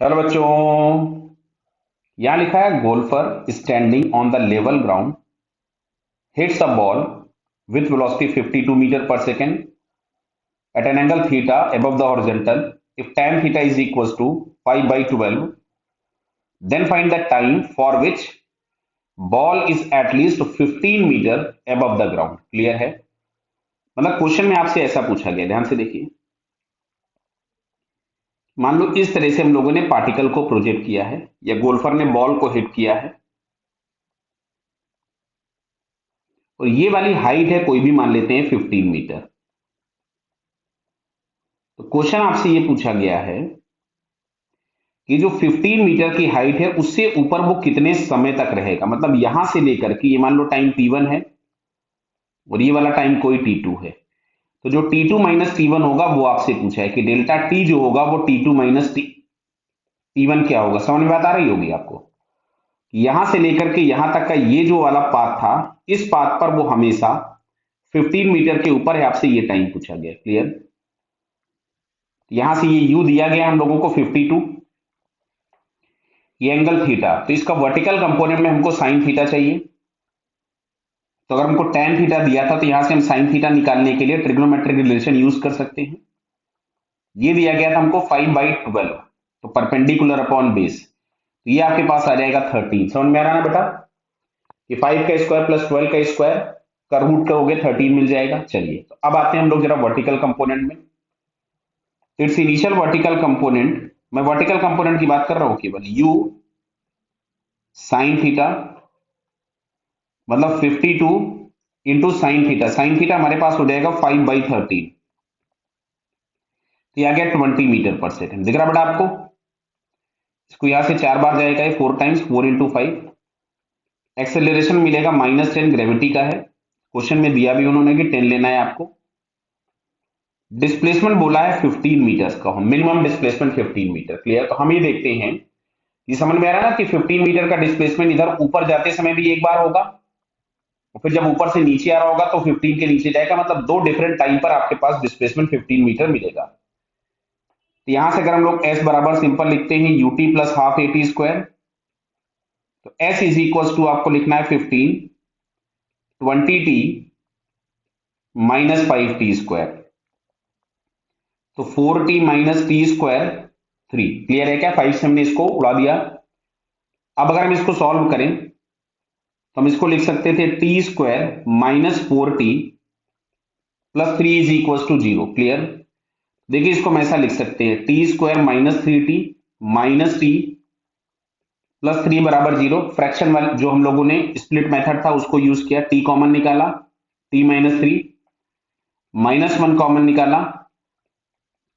Hello बच्चों। यहाँ लिखा है golfer standing on the level ground hits a ball with velocity 52 metre per second at an angle theta above the horizontal. If tan theta is equals to pi by 12, then find the time for which ball is at least 15 metre above the ground. Clear है? मतलब question में आपसे ऐसा पूछा गया, ध्यान से देखिए। मान लो इस तरह से हम लोगों ने पार्टिकल को प्रोजेक्ट किया है या गोल्फर ने बॉल को हिट किया है और ये वाली हाइट है, कोई भी मान लेते हैं 15 मीटर। तो क्वेश्चन आपसे ये पूछा गया है कि जो 15 मीटर की हाइट है उससे ऊपर वो कितने समय तक रहेगा। मतलब यहां से लेकर के ये मान लो टाइम t1 है और ये वाला टाइम कोई t2 है। तो जो t2 माइनस टी वन होगा वो आपसे पूछा है कि डेल्टा t जो होगा वो t2 माइनस t1 क्या होगा। समझ में बात आ रही होगी आपको। यहां से लेकर के यहां तक का ये जो वाला पाथ था, इस पाथ पर वो हमेशा 15 मीटर के ऊपर है। आपसे ये टाइम पूछा गया। क्लियर? यहां से ये u दिया गया हम लोगों को 52, ये एंगल थीटा। तो इसका वर्टिकल कंपोनेंट में हमको साइन थीटा चाहिए। तो अगर हमको tan थीटा दिया था तो यहां से हम साइन थीटा निकालने के लिए ट्रिग्नोमेट्रिक रिलेशन यूज कर सकते हैं। ये दिया गया था हमको 5/12, तो परपेंडिकुलर अपॉन बेस, तो ये आपके पास आ जाएगा 13। समझ में आ रहा है ना बेटा? कि 5 का स्क्वायर प्लस 12 का स्क्वायर का रूट करोगे 13 मिल जाएगा। चलिए, तो अब आते हैं हम लोग जरा वर्टिकल कंपोनेंट में। इट्स इनिशियल वर्टिकल कंपोनेंट, मैं वर्टिकल कंपोनेंट की बात कर रहा हूं केवल, u साइन थीटा मतलब 52 into sine theta. Sine theta हमारे पास हो जाएगा 5/13, तो ये आ गया 20 मीटर पर सेकंड। दिख रहा बेटा आपको? इसको यहां से 4 बार जाएगा, 4 टाइम्स 4 इंटू 5। एक्सेलरेशन मिलेगा -10, ग्रेविटी का है। क्वेश्चन में दिया भी उन्होंने कि 10 लेना है आपको। डिस्प्लेसमेंट बोला है 15 मीटर्स का, मिनिमम डिस्प्लेसमेंट 15 मीटर। क्लियर? तो हम ये देखते हैं, ये समझ में आ रहा है ना कि 15 मीटर का डिस्प्लेसमेंट इधर ऊपर जाते समय भी एक बार होगा और फिर जब ऊपर से नीचे आ रहा होगा तो 15 के नीचे जाएगा। मतलब दो डिफरेंट टाइम पर आपके पास डिस्प्लेसमेंट 15 मीटर मिलेगा। तो यहां से अगर हम लोग s बराबर सिंपल लिखते हैं ut plus half A T square, तो s इज इक्वल टू आपको लिखना है 15 20t माइनस 5t स्क्वायर, तो 4t minus T square 3। Clear है क्या? 5 से हमने इसको उड़ा दिया। अब अगर हम इसको सॉल्व करें तो हम इसको लिख सकते थे T square minus 4t plus 3 is equal to 0। Clear? देखिए इसको हम ऐसा लिख सकते हैं T square minus 3t minus T plus 3 बराबर 0। फ्रैक्शन वाले जो हम लोगों ने स्प्लिट मेथड था उसको यूज किया, टी कॉमन निकाला, टी माइनस 3 माइनस 1 कॉमन निकाला,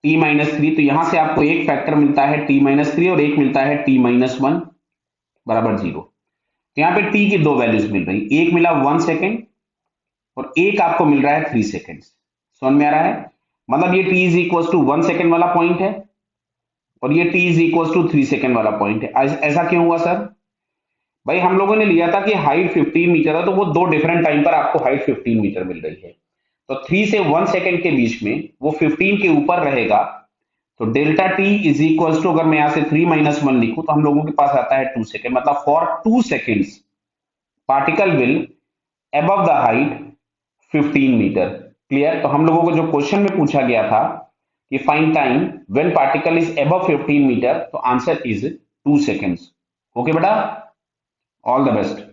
टी माइनस 3। तो यहां से आपको एक फैक्टर मिलता है टी माइनस 3 और एक मिलता है टी माइनस 1 बराबर 0। तो यहाँ पे टी की दो वैल्यूज मिल रही, एक मिला 1 सेकेंड और एक आपको मिल रहा है 3 सेकेंड। समझ में आ रहा है? मतलब ये T is equal to 1 second वाला पॉइंट है और ये t is equal to 3 second वाला पॉइंट है। ऐसा क्यों हुआ सर? भाई हम लोगों ने लिया था कि हाइट 15 मीटर है, तो वो दो डिफरेंट टाइम पर आपको हाइट 15 मीटर मिल रही है। तो 3 से 1 सेकेंड के बीच में वो 15 के ऊपर रहेगा। तो delta T is equal to, अगर मैं यहां से 3 माइनस 1 लिखूं तो हम लोगों के पास आता है 2 सेकेंड। मतलब for 2 seconds particle will above the height 15 metre. Clear? तो हम लोगों को जो क्वेश्चन में पूछा गया था कि find time when particle is above 15 metre, तो आंसर इज 2 सेकेंड्स। ओके बेटा, ऑल द बेस्ट।